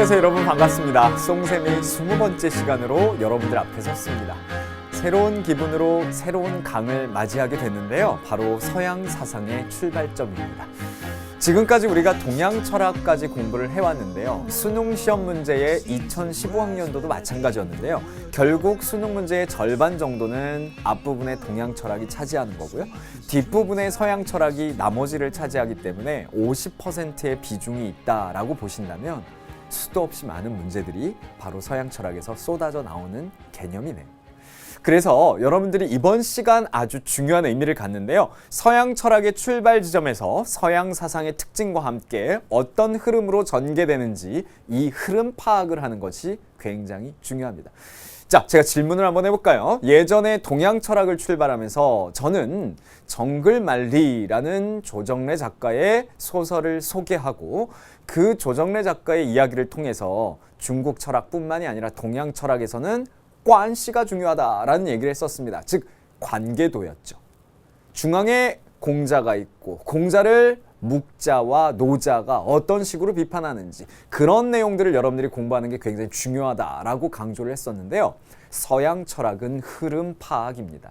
안녕하세요 여러분, 반갑습니다. 송쌤이 20번째 시간으로 여러분들 앞에 섰습니다. 새로운 기분으로 새로운 강을 맞이하게 됐는데요. 바로 서양 사상의 출발점입니다. 지금까지 우리가 동양 철학까지 공부를 해왔는데요. 수능 시험 문제의 2015학년도도 마찬가지였는데요. 결국 수능 문제의 절반 정도는 앞부분의 동양 철학이 차지하는 거고요. 뒷부분의 서양 철학이 나머지를 차지하기 때문에 50%의 비중이 있다라고 보신다면 수도 없이 많은 문제들이 바로 서양 철학에서 쏟아져 나오는 개념이네요. 그래서 여러분들이 이번 시간 아주 중요한 의미를 갖는데요. 서양 철학의 출발 지점에서 서양 사상의 특징과 함께 어떤 흐름으로 전개되는지 이 흐름 파악을 하는 것이 굉장히 중요합니다. 자, 제가 질문을 한번 해볼까요? 예전에 동양 철학을 출발하면서 저는 정글만리라는 조정래 작가의 소설을 소개하고 그 조정래 작가의 이야기를 통해서 중국 철학뿐만이 아니라 동양 철학에서는 관시가 중요하다라는 얘기를 했었습니다. 즉 관계도였죠. 중앙에 공자가 있고 공자를 묵자와 노자가 어떤 식으로 비판하는지 그런 내용들을 여러분들이 공부하는 게 굉장히 중요하다라고 강조를 했었는데요. 서양 철학은 흐름 파악입니다.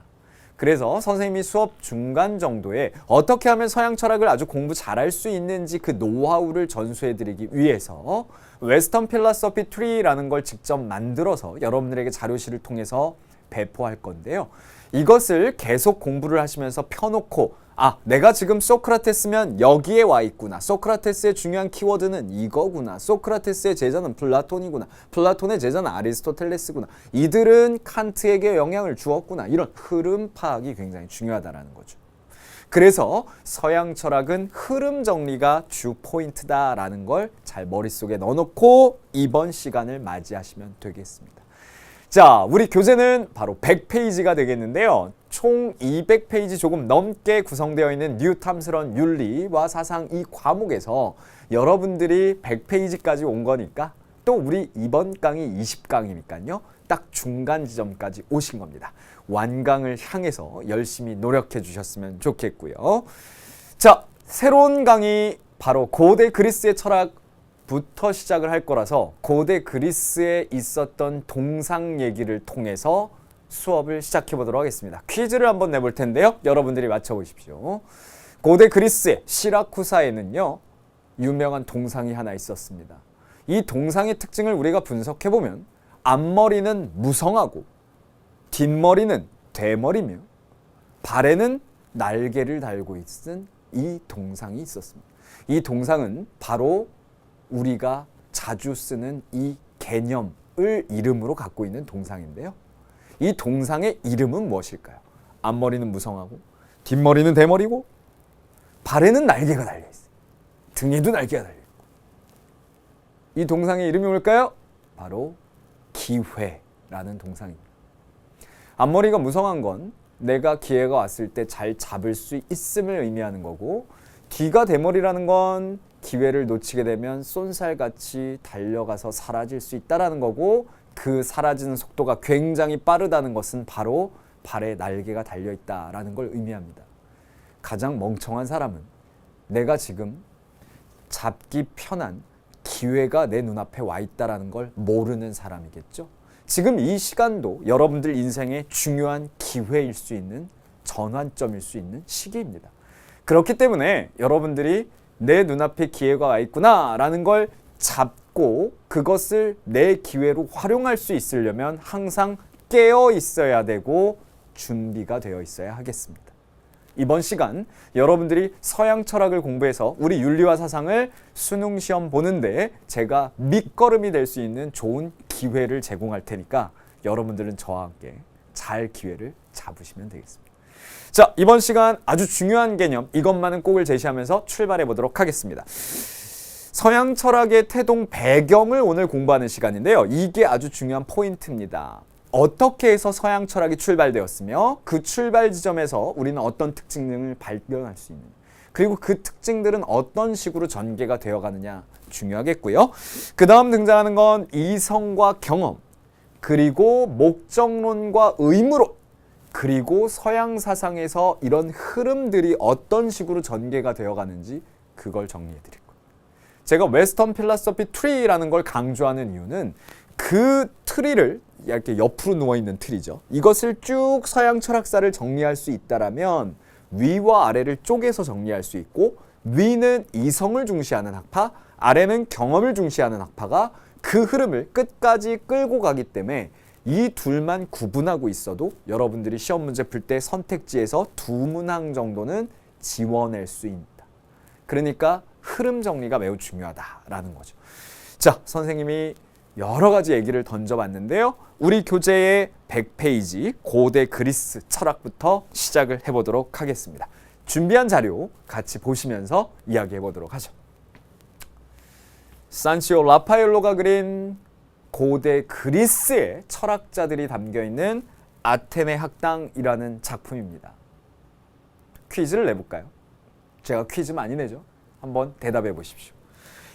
그래서 선생님이 수업 중간 정도에 어떻게 하면 서양 철학을 아주 공부 잘할 수 있는지 그 노하우를 전수해드리기 위해서 웨스턴 필로소피 트리라는 걸 직접 만들어서 여러분들에게 자료실을 통해서 배포할 건데요. 이것을 계속 공부를 하시면서 펴놓고 내가 지금 소크라테스면 여기에 와 있구나. 소크라테스의 중요한 키워드는 이거구나. 소크라테스의 제자는 플라톤이구나. 플라톤의 제자는 아리스토텔레스구나. 이들은 칸트에게 영향을 주었구나. 이런 흐름 파악이 굉장히 중요하다는 거죠. 그래서 서양 철학은 흐름 정리가 주 포인트다라는 걸 잘 머릿속에 넣어놓고 이번 시간을 맞이하시면 되겠습니다. 자, 우리 교재는 바로 100페이지가 되겠는데요. 총 200페이지 조금 넘게 구성되어 있는 뉴탐스런 윤리와 사상 이 과목에서 여러분들이 100페이지까지 온 거니까 또 우리 이번 강의 20강이니까요. 딱 중간 지점까지 오신 겁니다. 완강을 향해서 열심히 노력해 주셨으면 좋겠고요. 자, 새로운 강의 바로 고대 그리스의 철학부터 시작을 할 거라서 고대 그리스에 있었던 동상 얘기를 통해서 수업을 시작해 보도록 하겠습니다. 퀴즈를 한번 내볼 텐데요. 여러분들이 맞춰보십시오. 고대 그리스의 시라쿠사에는요. 유명한 동상이 하나 있었습니다. 이 동상의 특징을 우리가 분석해 보면 앞머리는 무성하고 뒷머리는 대머리며 발에는 날개를 달고 있은 이 동상이 있었습니다. 이 동상은 바로 우리가 자주 쓰는 이 개념을 이름으로 갖고 있는 동상인데요. 이 동상의 이름은 무엇일까요? 앞머리는 무성하고 뒷머리는 대머리고 발에는 날개가 달려있어요. 등에도 날개가 달려있고 이 동상의 이름이 뭘까요? 바로 기회라는 동상입니다. 앞머리가 무성한 건 내가 기회가 왔을 때 잘 잡을 수 있음을 의미하는 거고 뒤가 대머리라는 건 기회를 놓치게 되면 쏜살같이 달려가서 사라질 수 있다는 거고 그 사라지는 속도가 굉장히 빠르다는 것은 바로 발에 날개가 달려있다는 걸 의미합니다. 가장 멍청한 사람은 내가 지금 잡기 편한 기회가 내 눈앞에 와 있다는 걸 모르는 사람이겠죠. 지금 이 시간도 여러분들 인생의 중요한 기회일 수 있는 전환점일 수 있는 시기입니다. 그렇기 때문에 여러분들이 내 눈앞에 기회가 와 있구나 라는 걸 잡고 그것을 내 기회로 활용할 수 있으려면 항상 깨어 있어야 되고 준비가 되어 있어야 하겠습니다. 이번 시간 여러분들이 서양 철학을 공부해서 우리 윤리와 사상을 수능 시험 보는데 제가 밑거름이 될 수 있는 좋은 기회를 제공할 테니까 여러분들은 저와 함께 잘 기회를 잡으시면 되겠습니다. 자, 이번 시간 아주 중요한 개념 이것만은 꼭을 제시하면서 출발해 보도록 하겠습니다. 서양 철학의 태동 배경을 오늘 공부하는 시간인데요. 이게 아주 중요한 포인트입니다. 어떻게 해서 서양 철학이 출발되었으며 그 출발 지점에서 우리는 어떤 특징을 발견할 수 있는 그리고 그 특징들은 어떤 식으로 전개가 되어가느냐 중요하겠고요. 그 다음 등장하는 건 이성과 경험 그리고 목적론과 의무론 그리고 서양 사상에서 이런 흐름들이 어떤 식으로 전개가 되어가는지 그걸 정리해 드릴 거예요. 제가 웨스턴 필라소피 트리라는 걸 강조하는 이유는 그 트리를 이렇게 옆으로 누워있는 트리죠. 이것을 쭉 서양 철학사를 정리할 수 있다라면 위와 아래를 쪼개서 정리할 수 있고 위는 이성을 중시하는 학파, 아래는 경험을 중시하는 학파가 그 흐름을 끝까지 끌고 가기 때문에 이 둘만 구분하고 있어도 여러분들이 시험 문제 풀 때 선택지에서 두 문항 정도는 지워낼 수 있다. 그러니까 흐름 정리가 매우 중요하다라는 거죠. 자, 선생님이 여러 가지 얘기를 던져봤는데요. 우리 교재의 100페이지 고대 그리스 철학부터 시작을 해보도록 하겠습니다. 준비한 자료 같이 보시면서 이야기해보도록 하죠. 산치오 라파엘로가 그린 고대 그리스의 철학자들이 담겨있는 아테네 학당이라는 작품입니다. 퀴즈를 내볼까요? 제가 퀴즈 많이 내죠. 한번 대답해 보십시오.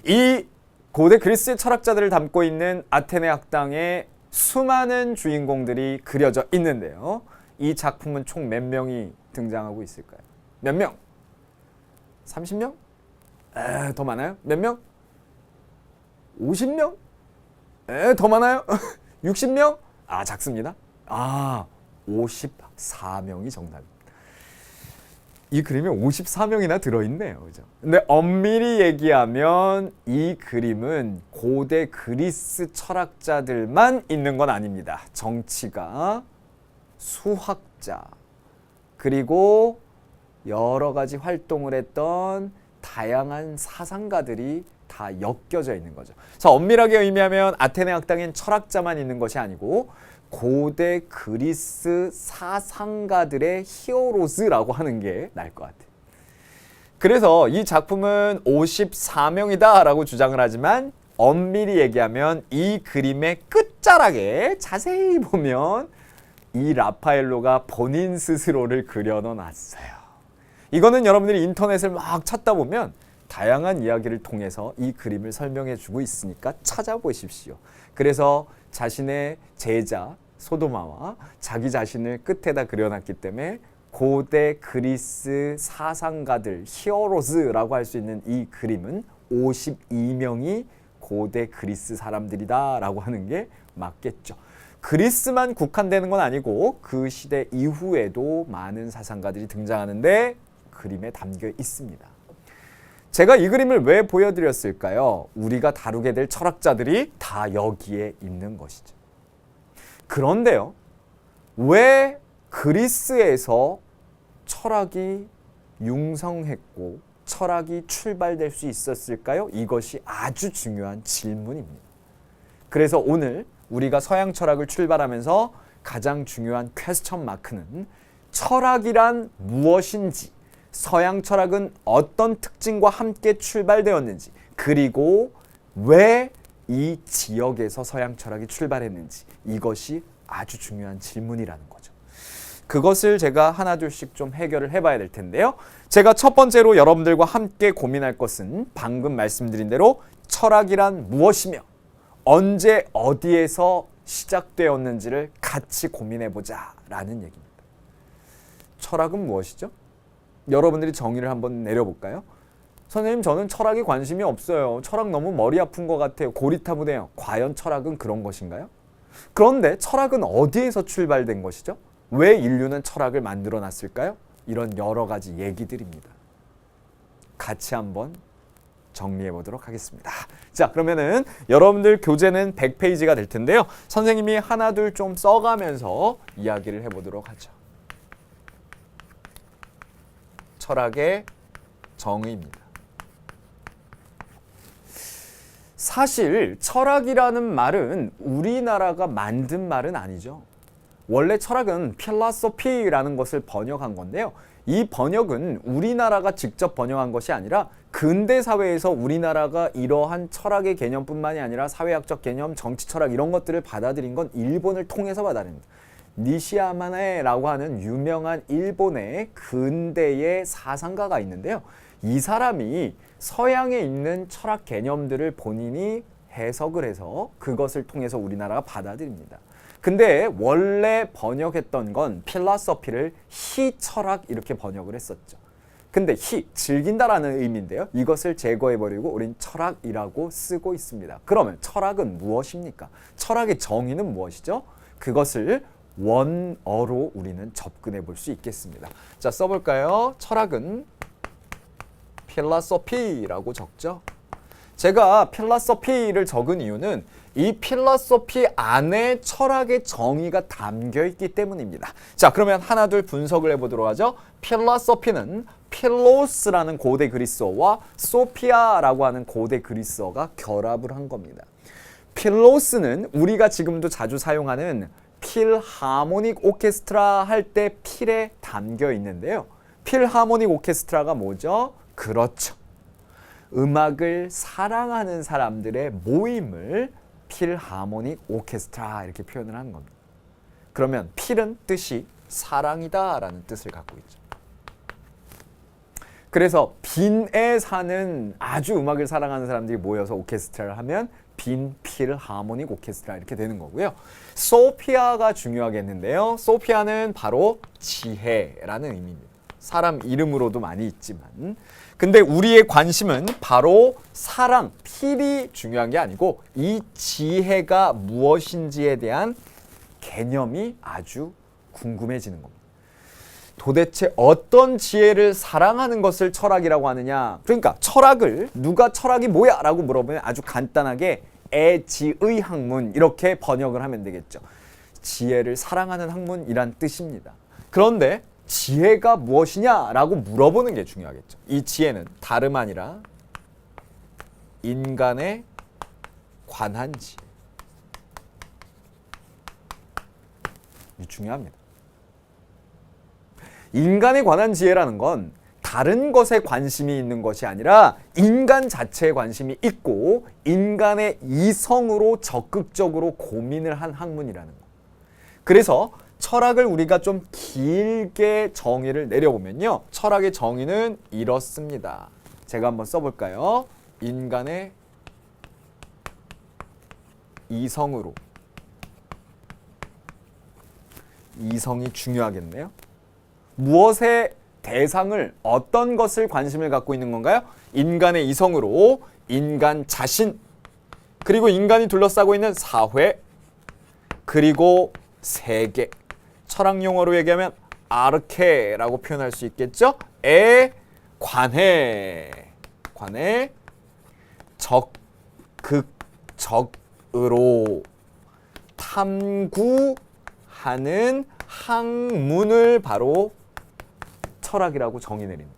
이 고대 그리스의 철학자들을 담고 있는 아테네 학당에 수많은 주인공들이 그려져 있는데요. 이 작품은 총 몇 명이 등장하고 있을까요? 몇 명? 30명? 더 많아요? 몇 명? 50명? 더 많아요? 60명? 작습니다. 54명이 정답입니다. 이 그림에 54명이나 들어있네요. 그죠? 근데 엄밀히 얘기하면 이 그림은 고대 그리스 철학자들만 있는 건 아닙니다. 정치가, 수학자, 그리고 여러 가지 활동을 했던 다양한 사상가들이 다 엮여져 있는 거죠. 그래서 엄밀하게 의미하면 아테네 학당엔 철학자만 있는 것이 아니고 고대 그리스 사상가들의 히어로즈라고 하는 게 나을 것 같아요. 그래서 이 작품은 54명이다 라고 주장을 하지만 엄밀히 얘기하면 이 그림의 끝자락에 자세히 보면 이 라파엘로가 본인 스스로를 그려놓았어요. 이거는 여러분들이 인터넷을 막 찾다 보면 다양한 이야기를 통해서 이 그림을 설명해 주고 있으니까 찾아보십시오. 그래서 자신의 제자 소도마와 자기 자신을 끝에다 그려놨기 때문에 고대 그리스 사상가들 히어로즈라고 할 수 있는 이 그림은 52명이 고대 그리스 사람들이다 라고 하는 게 맞겠죠. 그리스만 국한되는 건 아니고 그 시대 이후에도 많은 사상가들이 등장하는데 그림에 담겨 있습니다. 제가 이 그림을 왜 보여드렸을까요? 우리가 다루게 될 철학자들이 다 여기에 있는 것이죠. 그런데요, 왜 그리스에서 철학이 융성했고 철학이 출발될 수 있었을까요? 이것이 아주 중요한 질문입니다. 그래서 오늘 우리가 서양 철학을 출발하면서 가장 중요한 퀘스천 마크는 철학이란 무엇인지, 서양 철학은 어떤 특징과 함께 출발되었는지, 그리고 왜 이 지역에서 서양 철학이 출발했는지, 이것이 아주 중요한 질문이라는 거죠. 그것을 제가 하나둘씩 좀 해결을 해봐야 될 텐데요. 제가 첫 번째로 여러분들과 함께 고민할 것은 방금 말씀드린 대로 철학이란 무엇이며 언제 어디에서 시작되었는지를 같이 고민해보자 라는 얘기입니다. 철학은 무엇이죠? 여러분들이 정의를 한번 내려볼까요? 선생님, 저는 철학에 관심이 없어요. 철학 너무 머리 아픈 것 같아요. 고리타분해요. 과연 철학은 그런 것인가요? 그런데 철학은 어디에서 출발된 것이죠? 왜 인류는 철학을 만들어 놨을까요? 이런 여러 가지 얘기들입니다. 같이 한번 정리해 보도록 하겠습니다. 자, 그러면은 여러분들 교재는 100페이지가 될 텐데요. 선생님이 하나둘 좀 써가면서 이야기를 해보도록 하죠. 철학의 정의입니다. 사실 철학이라는 말은 우리나라가 만든 말은 아니죠. 원래 철학은 필라소피라는 것을 번역한 건데요. 이 번역은 우리나라가 직접 번역한 것이 아니라 근대 사회에서 우리나라가 이러한 철학의 개념뿐만이 아니라 사회학적 개념, 정치 철학 이런 것들을 받아들인 건 일본을 통해서 받아들입니다. 니시야마네라고 하는 유명한 일본의 근대의 사상가가 있는데요. 이 사람이 서양에 있는 철학 개념들을 본인이 해석을 해서 그것을 통해서 우리나라가 받아들입니다. 근데 원래 번역했던 건 필라소피를 희철학 이렇게 번역을 했었죠. 근데 즐긴다라는 의미인데요. 이것을 제거해버리고 우린 철학이라고 쓰고 있습니다. 그러면 철학은 무엇입니까? 철학의 정의는 무엇이죠? 그것을 원어로 우리는 접근해 볼 수 있겠습니다. 자, 써볼까요? 철학은 philosophy라고 적죠. 제가 philosophy를 적은 이유는 이 philosophy 안에 철학의 정의가 담겨 있기 때문입니다. 자, 그러면 하나 둘 분석을 해보도록 하죠. philosophy는 필로스라는 고대 그리스어와 소피아라고 하는 고대 그리스어가 결합을 한 겁니다. 필로스는 우리가 지금도 자주 사용하는 필하모닉 오케스트라 할 때 필에 담겨 있는데요. 필하모닉 오케스트라가 뭐죠? 그렇죠. 음악을 사랑하는 사람들의 모임을 필하모닉 오케스트라 이렇게 표현을 하는 겁니다. 그러면 필은 뜻이 사랑이다 라는 뜻을 갖고 있죠. 그래서 빈에 사는 아주 음악을 사랑하는 사람들이 모여서 오케스트라를 하면 빈 필하모닉 오케스트라 이렇게 되는 거고요. 소피아가 중요하겠는데요. 소피아는 바로 지혜라는 의미입니다. 사람 이름으로도 많이 있지만 근데 우리의 관심은 바로 사랑, 필이 중요한 게 아니고 이 지혜가 무엇인지에 대한 개념이 아주 궁금해지는 겁니다. 도대체 어떤 지혜를 사랑하는 것을 철학이라고 하느냐? 그러니까 철학을 누가 철학이 뭐야? 라고 물어보면 아주 간단하게 애지의 학문 이렇게 번역을 하면 되겠죠. 지혜를 사랑하는 학문이란 뜻입니다. 그런데 지혜가 무엇이냐라고 물어보는 게 중요하겠죠. 이 지혜는 다름 아니라 인간에 관한 지혜. 이 중요합니다. 인간에 관한 지혜라는 건 다른 것에 관심이 있는 것이 아니라 인간 자체에 관심이 있고 인간의 이성으로 적극적으로 고민을 한 학문이라는 거. 그래서 철학을 우리가 좀 길게 정의를 내려보면요. 철학의 정의는 이렇습니다. 제가 한번 써볼까요? 인간의 이성으로. 이성이 중요하겠네요. 무엇의 대상을 어떤 것을 관심을 갖고 있는 건가요? 인간의 이성으로 인간 자신 그리고 인간이 둘러싸고 있는 사회 그리고 세계 철학 용어로 얘기하면 아르케라고 표현할 수 있겠죠? 에 관해 적극적으로 탐구하는 학문을 바로 철학이라고 정의 내립니다.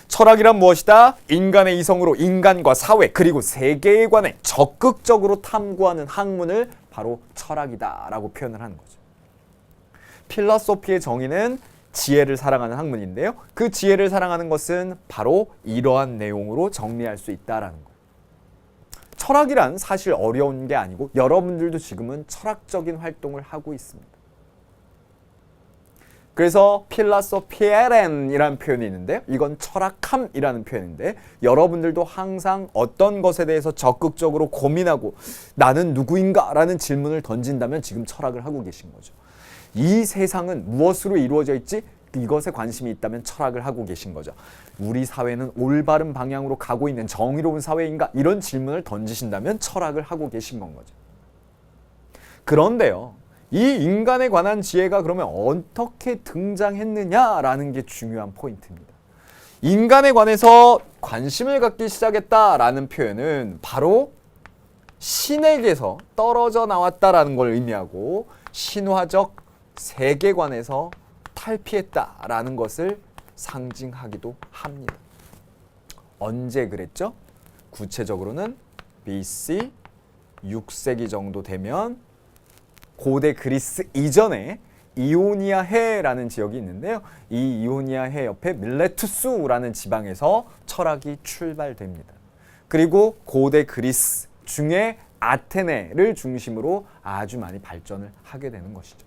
철학이란 무엇이다? 인간의 이성으로 인간과 사회 그리고 세계에 관해 적극적으로 탐구하는 학문을 바로 철학이다 라고 표현을 하는 거죠. 필로소피의 정의는 지혜를 사랑하는 학문인데요. 그 지혜를 사랑하는 것은 바로 이러한 내용으로 정리할 수 있다라는 거예요. 철학이란 사실 어려운 게 아니고 여러분들도 지금은 철학적인 활동을 하고 있습니다. 그래서 필라소피에렌이라는 표현이 있는데요. 이건 철학함이라는 표현인데 여러분들도 항상 어떤 것에 대해서 적극적으로 고민하고 나는 누구인가? 라는 질문을 던진다면 지금 철학을 하고 계신 거죠. 이 세상은 무엇으로 이루어져 있지? 이것에 관심이 있다면 철학을 하고 계신 거죠. 우리 사회는 올바른 방향으로 가고 있는 정의로운 사회인가? 이런 질문을 던지신다면 철학을 하고 계신 건 거죠. 그런데요. 이 인간에 관한 지혜가 그러면 어떻게 등장했느냐라는 게 중요한 포인트입니다. 인간에 관해서 관심을 갖기 시작했다라는 표현은 바로 신에게서 떨어져 나왔다라는 걸 의미하고 신화적 세계관에서 탈피했다라는 것을 상징하기도 합니다. 언제 그랬죠? 구체적으로는 BC 6세기 정도 되면 고대 그리스 이전에 이오니아 해라는 지역이 있는데요. 이 이오니아 해 옆에 밀레투스라는 지방에서 철학이 출발됩니다. 그리고 고대 그리스 중에 아테네를 중심으로 아주 많이 발전을 하게 되는 것이죠.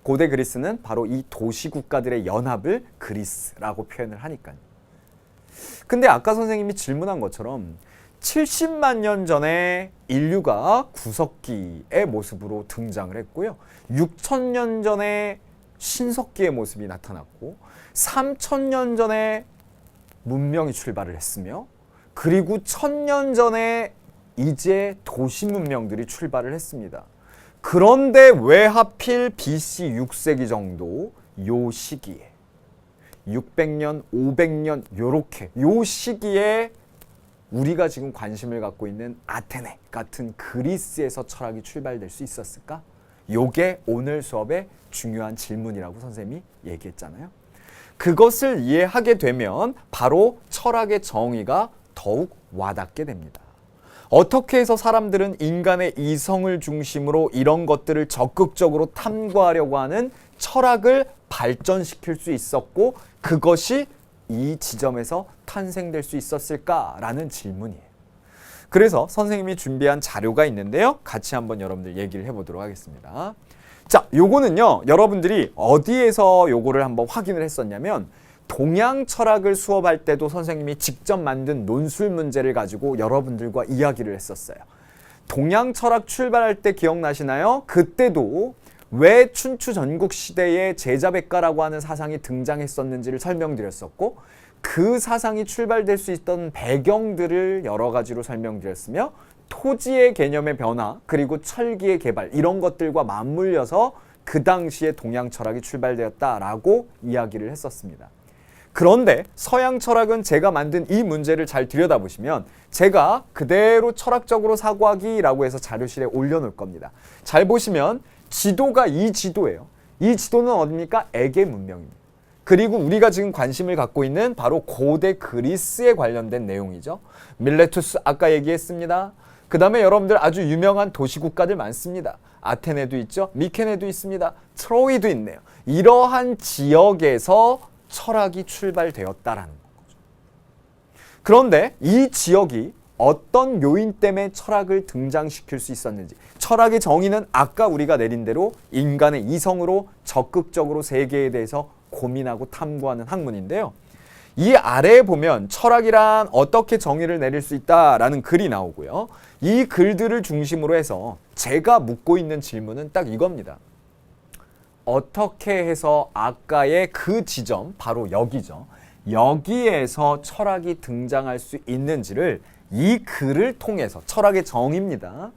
고대 그리스는 바로 이 도시 국가들의 연합을 그리스라고 표현을 하니까요. 근데 아까 선생님이 질문한 것처럼 70만 년 전에 인류가 구석기의 모습으로 등장을 했고요. 6,000년 전에 신석기의 모습이 나타났고 3,000년 전에 문명이 출발을 했으며 그리고 1000년 전에 이제 도시 문명들이 출발을 했습니다. 그런데 왜 하필 BC 6세기 정도 요 시기에 600년, 500년 요렇게 요 시기에 우리가 지금 관심을 갖고 있는 아테네 같은 그리스에서 철학이 출발될 수 있었을까? 요게 오늘 수업의 중요한 질문이라고 선생님이 얘기했잖아요. 그것을 이해하게 되면 바로 철학의 정의가 더욱 와닿게 됩니다. 어떻게 해서 사람들은 인간의 이성을 중심으로 이런 것들을 적극적으로 탐구하려고 하는 철학을 발전시킬 수 있었고 그것이 이 지점에서 탄생될 수 있었을까라는 질문이에요. 그래서 선생님이 준비한 자료가 있는데요. 같이 한번 여러분들 얘기를 해보도록 하겠습니다. 자, 요거는요. 여러분들이 어디에서 요거를 한번 확인을 했었냐면 동양 철학을 수업할 때도 선생님이 직접 만든 논술 문제를 가지고 여러분들과 이야기를 했었어요. 동양 철학 출발할 때 기억나시나요? 그때도 왜 춘추 전국시대에 제자백가라고 하는 사상이 등장했었는지를 설명드렸었고 그 사상이 출발될 수 있던 배경들을 여러 가지로 설명드렸으며 토지의 개념의 변화 그리고 철기의 개발 이런 것들과 맞물려서 그 당시에 동양 철학이 출발되었다라고 이야기를 했었습니다. 그런데 서양 철학은 제가 만든 이 문제를 잘 들여다보시면 제가 그대로 철학적으로 사고하기라고 해서 자료실에 올려놓을 겁니다. 잘 보시면 지도가 이 지도예요. 이 지도는 어디입니까? 에게 문명입니다. 그리고 우리가 지금 관심을 갖고 있는 바로 고대 그리스에 관련된 내용이죠. 밀레투스 아까 얘기했습니다. 그 다음에 여러분들 아주 유명한 도시국가들 많습니다. 아테네도 있죠. 미케네도 있습니다. 트로이도 있네요. 이러한 지역에서 철학이 출발되었다라는 거죠. 그런데 이 지역이 어떤 요인 때문에 철학을 등장시킬 수 있었는지 철학의 정의는 아까 우리가 내린 대로 인간의 이성으로 적극적으로 세계에 대해서 고민하고 탐구하는 학문인데요. 이 아래에 보면 철학이란 어떻게 정의를 내릴 수 있다라는 글이 나오고요. 이 글들을 중심으로 해서 제가 묻고 있는 질문은 딱 이겁니다. 어떻게 해서 아까의 그 지점, 바로 여기죠. 여기에서 철학이 등장할 수 있는지를 이 글을 통해서 철학의 정의입니다.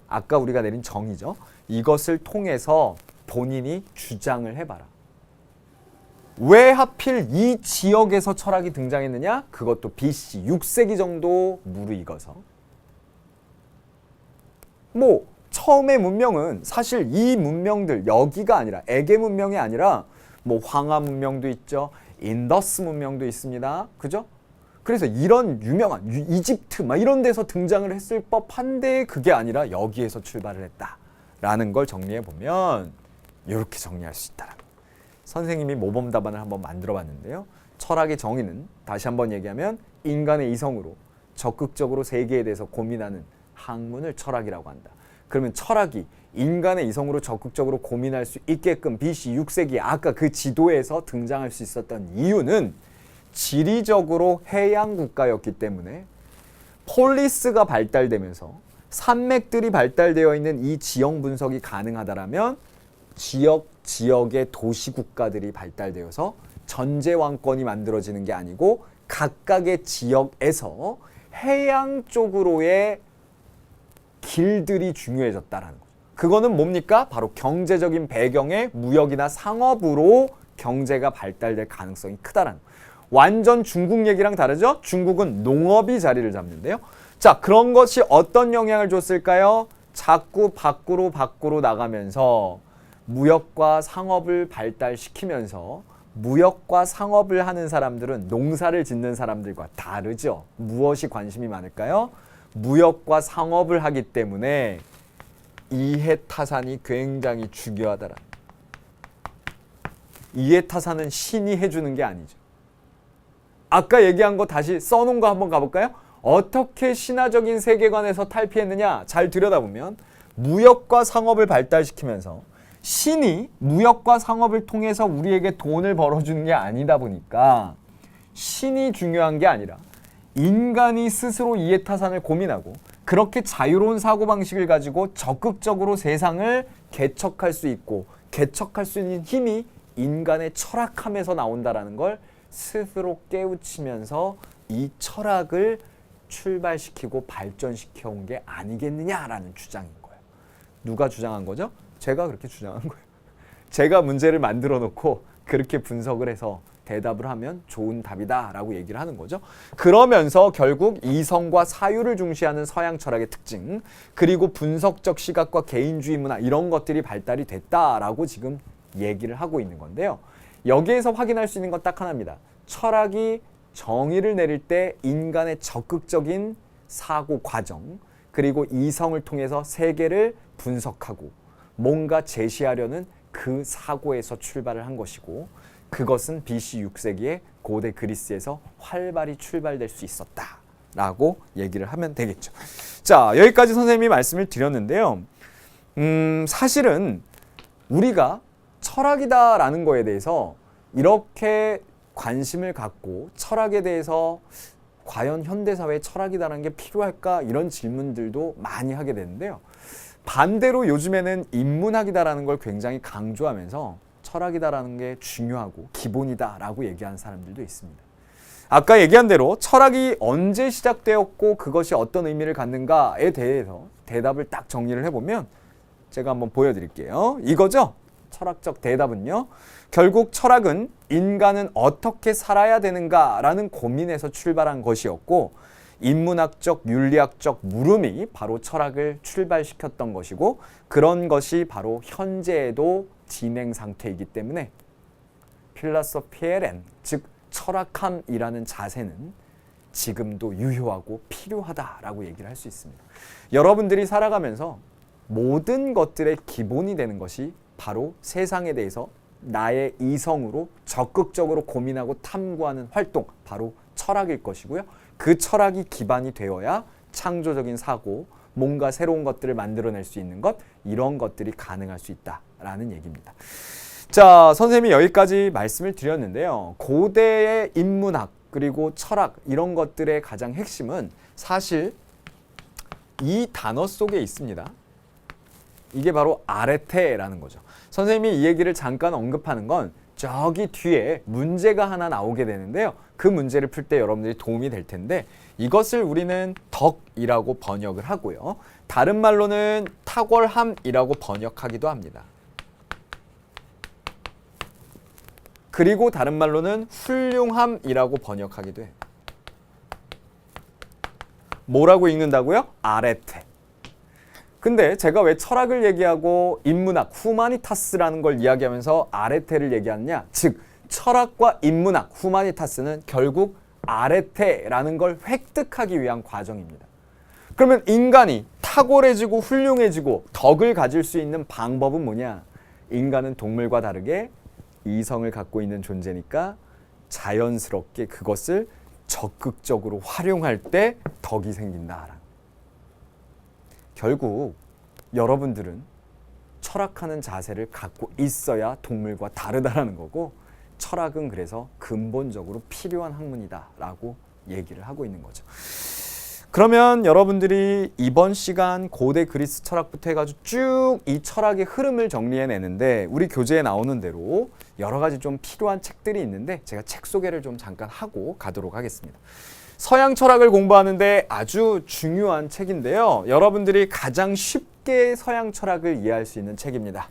아까 우리가 내린 정의죠. 이것을 통해서 본인이 주장을 해봐라. 왜 하필 이 지역에서 철학이 등장했느냐? 그것도 BC 6세기 정도 무르익어서. 처음의 문명은 사실 이 문명들 여기가 아니라 에게 문명이 아니라 황하 문명도 있죠. 인더스 문명도 있습니다. 그죠? 그래서 이런 유명한 이집트 이런 데서 등장을 했을 법한데 그게 아니라 여기에서 출발을 했다라는 걸 정리해 보면 이렇게 정리할 수 있다라는 거예요. 선생님이 모범 답안을 한번 만들어 봤는데요. 철학의 정의는 다시 한번 얘기하면 인간의 이성으로 적극적으로 세계에 대해서 고민하는 학문을 철학이라고 한다. 그러면 철학이 인간의 이성으로 적극적으로 고민할 수 있게끔 BC 6세기 아까 그 지도에서 등장할 수 있었던 이유는 지리적으로 해양 국가였기 때문에 폴리스가 발달되면서 산맥들이 발달되어 있는 이 지형 분석이 가능하다라면 지역의 도시 국가들이 발달되어서 전제 왕권이 만들어지는 게 아니고 각각의 지역에서 해양 쪽으로의 길들이 중요해졌다라는 거죠. 그거는 뭡니까? 바로 경제적인 배경의 무역이나 상업으로 경제가 발달될 가능성이 크다라는 거예요. 완전 중국 얘기랑 다르죠? 중국은 농업이 자리를 잡는데요. 자, 그런 것이 어떤 영향을 줬을까요? 자꾸 밖으로 나가면서 무역과 상업을 발달시키면서 무역과 상업을 하는 사람들은 농사를 짓는 사람들과 다르죠. 무엇이 관심이 많을까요? 무역과 상업을 하기 때문에 이해타산이 굉장히 중요하다라. 이해타산은 신이 해주는 게 아니죠. 아까 얘기한 거 다시 써놓은 거 한번 가볼까요? 어떻게 신화적인 세계관에서 탈피했느냐? 잘 들여다보면 무역과 상업을 발달시키면서 신이 무역과 상업을 통해서 우리에게 돈을 벌어주는 게 아니다 보니까 신이 중요한 게 아니라 인간이 스스로 이해타산을 고민하고 그렇게 자유로운 사고방식을 가지고 적극적으로 세상을 개척할 수 있고 개척할 수 있는 힘이 인간의 철학함에서 나온다라는 걸 스스로 깨우치면서 이 철학을 출발시키고 발전시켜 온 게 아니겠느냐라는 주장인 거예요. 누가 주장한 거죠? 제가 그렇게 주장한 거예요. 제가 문제를 만들어 놓고 그렇게 분석을 해서 대답을 하면 좋은 답이다 라고 얘기를 하는 거죠. 그러면서 결국 이성과 사유를 중시하는 서양 철학의 특징, 그리고 분석적 시각과 개인주의 문화, 이런 것들이 발달이 됐다라고 지금 얘기를 하고 있는 건데요. 여기에서 확인할 수 있는 건 딱 하나입니다. 철학이 정의를 내릴 때 인간의 적극적인 사고 과정, 그리고 이성을 통해서 세계를 분석하고 뭔가 제시하려는 그 사고에서 출발을 한 것이고, 그것은 BC 6세기의 고대 그리스에서 활발히 출발될 수 있었다라고 얘기를 하면 되겠죠. 자, 여기까지 선생님이 말씀을 드렸는데요. 사실은 우리가 철학이다라는 거에 대해서 이렇게 관심을 갖고 철학에 대해서 과연 현대사회에 철학이다라는 게 필요할까, 이런 질문들도 많이 하게 되는데요. 반대로 요즘에는 인문학이다라는 걸 굉장히 강조하면서 철학이다라는 게 중요하고 기본이다라고 얘기하는 사람들도 있습니다. 아까 얘기한 대로 철학이 언제 시작되었고 그것이 어떤 의미를 갖는가에 대해서 대답을 딱 정리를 해보면 제가 한번 보여드릴게요. 이거죠? 철학적 대답은요. 결국 철학은 인간은 어떻게 살아야 되는가라는 고민에서 출발한 것이었고, 인문학적, 윤리학적 물음이 바로 철학을 출발시켰던 것이고, 그런 것이 바로 현재에도 진행 상태이기 때문에 필라소피에렌, 즉 철학함이라는 자세는 지금도 유효하고 필요하다라고 얘기를 할 수 있습니다. 여러분들이 살아가면서 모든 것들의 기본이 되는 것이 바로 세상에 대해서 나의 이성으로 적극적으로 고민하고 탐구하는 활동, 바로 철학일 것이고요. 그 철학이 기반이 되어야 창조적인 사고, 뭔가 새로운 것들을 만들어낼 수 있는 것, 이런 것들이 가능할 수 있다라는 얘기입니다. 자, 선생님이 여기까지 말씀을 드렸는데요. 고대의 인문학 그리고 철학, 이런 것들의 가장 핵심은 사실 이 단어 속에 있습니다. 이게 바로 아레테라는 거죠. 선생님이 이 얘기를 잠깐 언급하는 건 저기 뒤에 문제가 하나 나오게 되는데요. 그 문제를 풀 때 여러분들이 도움이 될 텐데, 이것을 우리는 덕이라고 번역을 하고요. 다른 말로는 탁월함이라고 번역하기도 합니다. 그리고 다른 말로는 훌륭함이라고 번역하기도 해요. 뭐라고 읽는다고요? 아레테. 근데 제가 왜 철학을 얘기하고 인문학, 후마니타스라는 걸 이야기하면서 아레테를 얘기하느냐? 즉, 철학과 인문학, 후마니타스는 결국 아레테라는 걸 획득하기 위한 과정입니다. 그러면 인간이 탁월해지고 훌륭해지고 덕을 가질 수 있는 방법은 뭐냐? 인간은 동물과 다르게 이성을 갖고 있는 존재니까 자연스럽게 그것을 적극적으로 활용할 때 덕이 생긴다. 결국 여러분들은 철학하는 자세를 갖고 있어야 동물과 다르다라는 거고, 철학은 그래서 근본적으로 필요한 학문이다라고 얘기를 하고 있는 거죠. 그러면 여러분들이 이번 시간 고대 그리스 철학부터 해가지고 쭉 이 철학의 흐름을 정리해내는데, 우리 교재에 나오는 대로 여러 가지 좀 필요한 책들이 있는데 제가 책 소개를 좀 잠깐 하고 가도록 하겠습니다. 서양 철학을 공부하는데 아주 중요한 책인데요. 여러분들이 가장 쉽게 서양 철학을 이해할 수 있는 책입니다.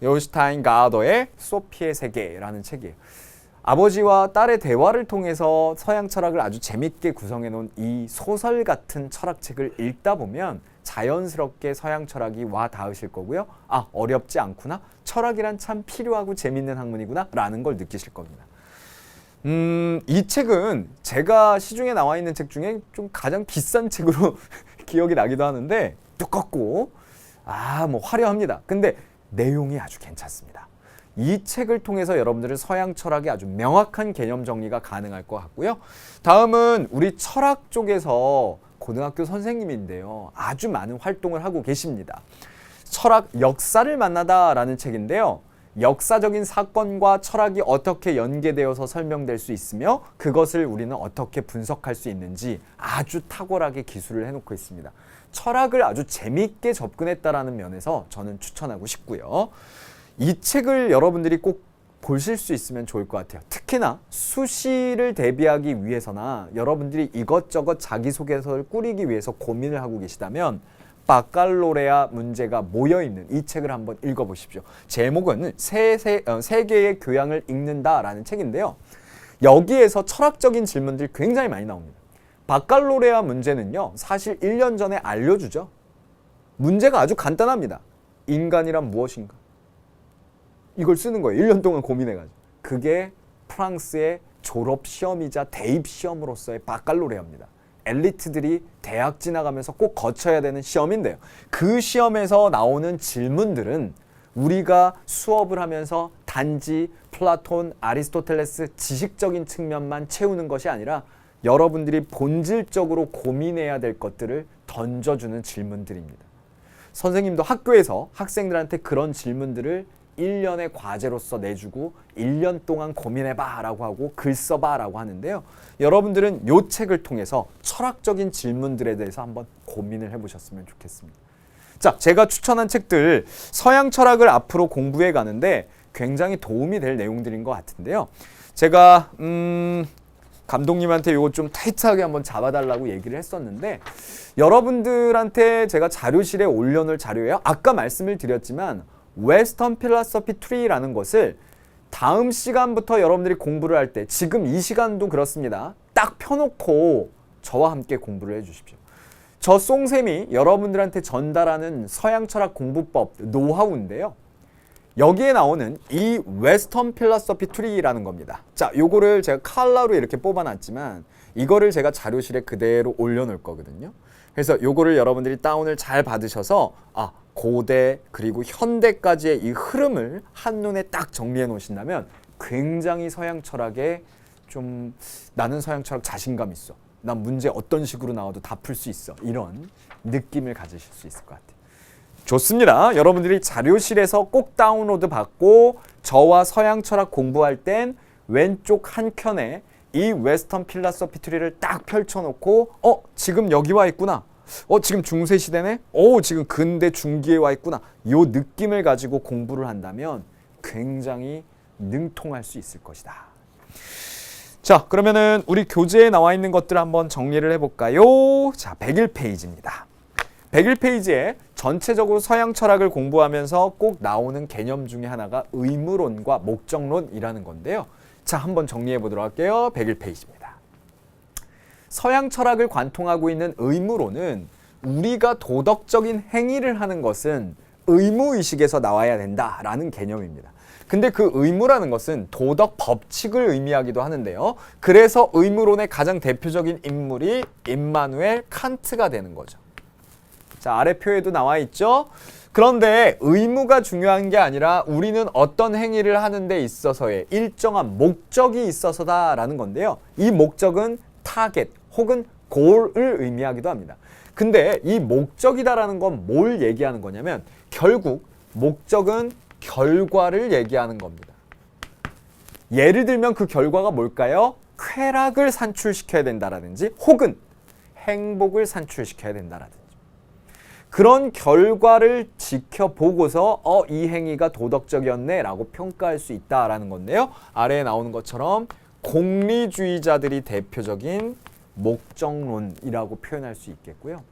요슈타인 가더의 소피의 세계라는 책이에요. 아버지와 딸의 대화를 통해서 서양 철학을 아주 재밌게 구성해 놓은 이 소설 같은 철학책을 읽다 보면 자연스럽게 서양 철학이 와 닿으실 거고요. 아, 어렵지 않구나. 철학이란 참 필요하고 재밌는 학문이구나 라는 걸 느끼실 겁니다. 이 책은 제가 시중에 나와 있는 책 중에 좀 가장 비싼 책으로 기억이 나기도 하는데, 두껍고 뭐 화려합니다. 근데 내용이 아주 괜찮습니다. 이 책을 통해서 여러분들은 서양 철학의 아주 명확한 개념 정리가 가능할 것 같고요. 다음은 우리 철학 쪽에서 고등학교 선생님인데요. 아주 많은 활동을 하고 계십니다. 철학 역사를 만나다라는 책인데요. 역사적인 사건과 철학이 어떻게 연계되어서 설명될 수 있으며 그것을 우리는 어떻게 분석할 수 있는지 아주 탁월하게 기술을 해놓고 있습니다. 철학을 아주 재미있게 접근했다라는 면에서 저는 추천하고 싶고요. 이 책을 여러분들이 꼭 보실 수 있으면 좋을 것 같아요. 특히 특히나 수시를 대비하기 위해서나 여러분들이 이것저것 자기소개서를 꾸리기 위해서 고민을 하고 계시다면 바칼로레아 문제가 모여있는 이 책을 한번 읽어보십시오. 제목은 세계의 교양을 읽는다라는 책인데요. 여기에서 철학적인 질문들이 굉장히 많이 나옵니다. 바칼로레아 문제는요, 사실 1년 전에 알려주죠. 문제가 아주 간단합니다. 인간이란 무엇인가? 이걸 쓰는 거예요. 1년 동안 고민해가지고. 그게 프랑스의 졸업시험이자 대입시험으로서의 바칼로레아입니다. 엘리트들이 대학 지나가면서 꼭 거쳐야 되는 시험인데요. 그 시험에서 나오는 질문들은 우리가 수업을 하면서 단지 플라톤, 아리스토텔레스 지식적인 측면만 채우는 것이 아니라 여러분들이 본질적으로 고민해야 될 것들을 던져주는 질문들입니다. 선생님도 학교에서 학생들한테 그런 질문들을 1년의 과제로서 내주고 1년 동안 고민해봐 라고 하고 글 써봐 라고 하는데요. 여러분들은 이 책을 통해서 철학적인 질문들에 대해서 한번 고민을 해보셨으면 좋겠습니다. 자, 제가 추천한 책들 서양 철학을 앞으로 공부해 가는데 굉장히 도움이 될 내용들인 것 같은데요. 제가 감독님한테 이거 좀 타이트하게 한번 잡아달라고 얘기를 했었는데 여러분들한테 제가 자료실에 올려놓을 자료예요. 아까 말씀을 드렸지만 웨스턴 필로소피 트리라는 것을 다음 시간부터 여러분들이 공부를 할 때 지금 이 시간도 그렇습니다. 딱 펴놓고 저와 함께 공부를 해주십시오. 저 송쌤이 여러분들한테 전달하는 서양 철학 공부법 노하우인데요. 여기에 나오는 이 웨스턴 필로소피 트리라는 겁니다. 자, 요거를 제가 칼라로 이렇게 뽑아놨지만 이거를 제가 자료실에 그대로 올려놓을 거거든요. 그래서 요거를 여러분들이 다운을 잘 받으셔서 고대 그리고 현대까지의 이 흐름을 한눈에 딱 정리해 놓으신다면 굉장히 서양 철학에 좀 나는 서양 철학 자신감 있어. 난 문제 어떤 식으로 나와도 다 풀 수 있어. 이런 느낌을 가지실 수 있을 것 같아요. 좋습니다. 여러분들이 자료실에서 꼭 다운로드 받고 저와 서양 철학 공부할 땐 왼쪽 한 켠에 이 웨스턴 필로소피 트리를 딱 펼쳐놓고 지금 여기 와 있구나. 지금 중세 시대네? 지금 근대 중기에 와 있구나. 요 느낌을 가지고 공부를 한다면 굉장히 능통할 수 있을 것이다. 자, 그러면은 우리 교재에 나와 있는 것들을 한번 정리를 해볼까요? 자, 101페이지입니다. 101페이지에 전체적으로 서양 철학을 공부하면서 꼭 나오는 개념 중에 하나가 의무론과 목적론이라는 건데요. 자, 한번 정리해 보도록 할게요. 101페이지입니다. 서양 철학을 관통하고 있는 의무론은 우리가 도덕적인 행위를 하는 것은 의무의식에서 나와야 된다라는 개념입니다. 근데 그 의무라는 것은 도덕 법칙을 의미하기도 하는데요. 그래서 의무론의 가장 대표적인 인물이 임마누엘 칸트가 되는 거죠. 자, 아래 표에도 나와 있죠. 그런데 의무가 중요한 게 아니라 우리는 어떤 행위를 하는 데 있어서의 일정한 목적이 있어서다라는 건데요. 이 목적은 타겟 혹은 골을 의미하기도 합니다. 근데 이 목적이다라는 건 뭘 얘기하는 거냐면 결국 목적은 결과를 얘기하는 겁니다. 예를 들면 그 결과가 뭘까요? 쾌락을 산출시켜야 된다라든지 혹은 행복을 산출시켜야 된다라든지 그런 결과를 지켜보고서 이 행위가 도덕적이었네 라고 평가할 수 있다라는 건데요. 아래에 나오는 것처럼 공리주의자들이 대표적인 목적론이라고 표현할 수 있겠고요.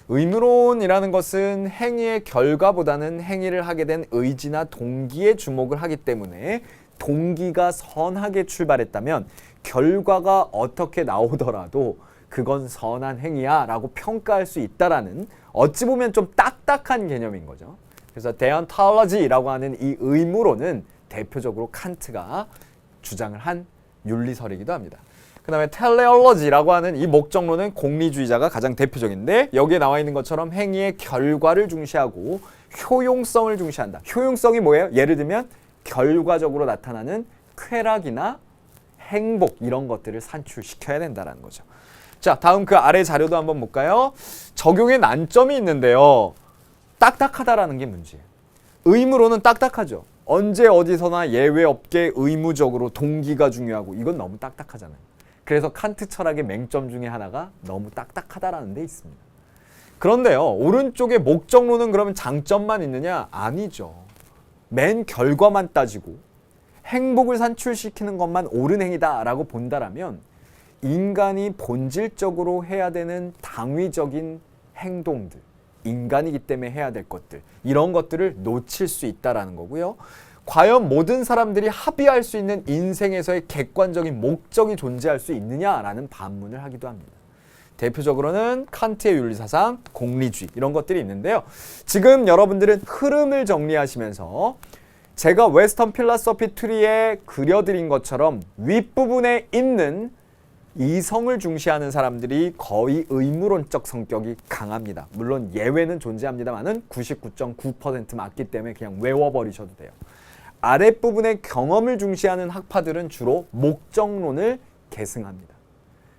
의무론이라는 것은 행위의 결과보다는 행위를 하게 된 의지나 동기에 주목을 하기 때문에 동기가 선하게 출발했다면 결과가 어떻게 나오더라도 그건 선한 행위야 라고 평가할 수 있다라는 어찌 보면 좀 딱딱한 개념인 거죠. 그래서 데온톨로지라고 하는 이 의무론은 대표적으로 칸트가 주장을 한 윤리설이기도 합니다. 그 다음에 텔레올로지라고 하는 이 목적론은 공리주의자가 가장 대표적인데 여기에 나와 있는 것처럼 행위의 결과를 중시하고 효용성을 중시한다. 효용성이 뭐예요? 예를 들면 결과적으로 나타나는 쾌락이나 행복 이런 것들을 산출시켜야 된다는 거죠. 자, 다음 그 아래 자료도 한번 볼까요? 적용의 난점이 있는데요. 딱딱하다라는 게 문제예요. 의무로는 딱딱하죠. 언제 어디서나 예외 없게 의무적으로 동기가 중요하고 이건 너무 딱딱하잖아요. 그래서 칸트 철학의 맹점 중에 하나가 너무 딱딱하다라는 데 있습니다. 그런데요, 오른쪽에 목적론은 그러면 장점만 있느냐? 아니죠. 맨 결과만 따지고 행복을 산출시키는 것만 옳은 행위다라고 본다라면 인간이 본질적으로 해야 되는 당위적인 행동들, 인간이기 때문에 해야 될 것들, 이런 것들을 놓칠 수 있다라는 거고요. 과연 모든 사람들이 합의할 수 있는 인생에서의 객관적인 목적이 존재할 수 있느냐라는 반문을 하기도 합니다. 대표적으로는 칸트의 윤리사상, 공리주의 이런 것들이 있는데요. 지금 여러분들은 흐름을 정리하시면서 제가 웨스턴 필라소피 트리에 그려드린 것처럼 윗부분에 있는 이성을 중시하는 사람들이 거의 의무론적 성격이 강합니다. 물론 예외는 존재합니다만은 99.9% 맞기 때문에 그냥 외워버리셔도 돼요. 아랫부분의 경험을 중시하는 학파들은 주로 목적론을 계승합니다.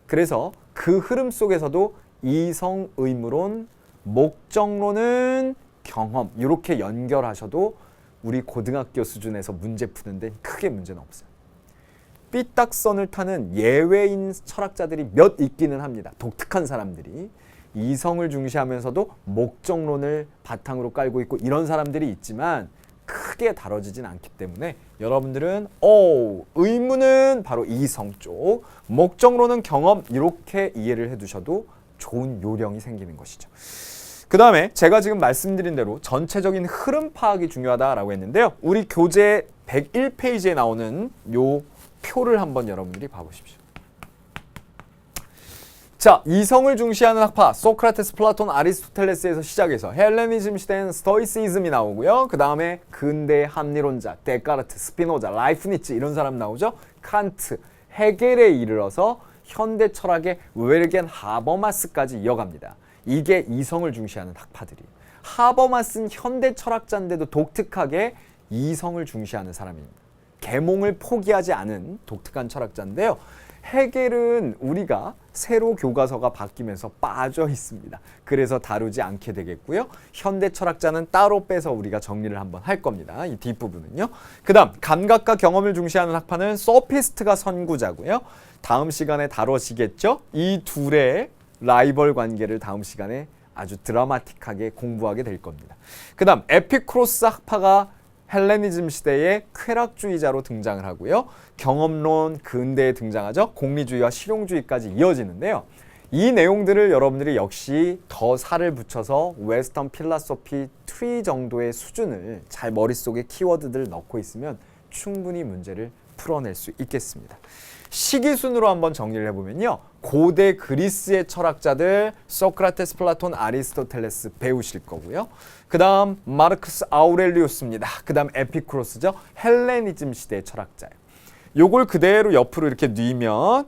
그래서 그 흐름 속에서도 이성 의무론, 목적론은 경험 이렇게 연결하셔도 우리 고등학교 수준에서 문제 푸는데 크게 문제는 없어요. 삐딱선을 타는 예외인 철학자들이 몇 있기는 합니다. 독특한 사람들이. 이성을 중시하면서도 목적론을 바탕으로 깔고 있고 이런 사람들이 있지만 크게 다뤄지진 않기 때문에 여러분들은 의무는 바로 이성 쪽, 목적론은 경험 이렇게 이해를 해두셔도 좋은 요령이 생기는 것이죠. 그 다음에 제가 지금 말씀드린 대로 전체적인 흐름 파악이 중요하다라고 했는데요. 우리 교재 101페이지에 나오는 요 표를 한번 여러분들이 봐보십시오. 자, 이성을 중시하는 학파 소크라테스, 플라톤, 아리스토텔레스에서 시작해서 헬레니즘 시대에는 스토이시즘이 나오고요. 그 다음에 근대의 합리론자 데카르트, 스피노자, 라이프니츠 이런 사람 나오죠. 칸트, 헤겔에 이르러서 현대 철학의 웰겐 하버마스까지 이어갑니다. 이게 이성을 중시하는 학파들이에요. 하버마스는 현대 철학자인데도 독특하게 이성을 중시하는 사람입니다. 계몽을 포기하지 않은 독특한 철학자인데요. 헤겔은 우리가 새로 교과서가 바뀌면서 빠져 있습니다. 그래서 다루지 않게 되겠고요. 현대 철학자는 따로 빼서 우리가 정리를 한번 할 겁니다. 이 뒷부분은요. 그 다음 감각과 경험을 중시하는 학파는 소피스트가 선구자고요. 다음 시간에 다뤄지겠죠. 이 둘의 라이벌 관계를 다음 시간에 아주 드라마틱하게 공부하게 될 겁니다. 그 다음 에피쿠로스 학파가 헬레니즘 시대의 쾌락주의자로 등장을 하고요. 경험론 근대에 등장하죠. 공리주의와 실용주의까지 이어지는데요. 이 내용들을 여러분들이 역시 더 살을 붙여서 웨스턴 필라소피 트리 정도의 수준을 잘 머릿속에 키워드들 넣고 있으면 충분히 문제를 풀어낼 수 있겠습니다. 시기순으로 한번 정리를 해보면요. 고대 그리스의 철학자들 소크라테스, 플라톤, 아리스토텔레스 배우실 거고요. 그 다음 마르크스 아우렐리우스입니다. 그 다음 에피쿠로스죠. 헬레니즘 시대의 철학자예요. 요걸 그대로 옆으로 이렇게 뉘면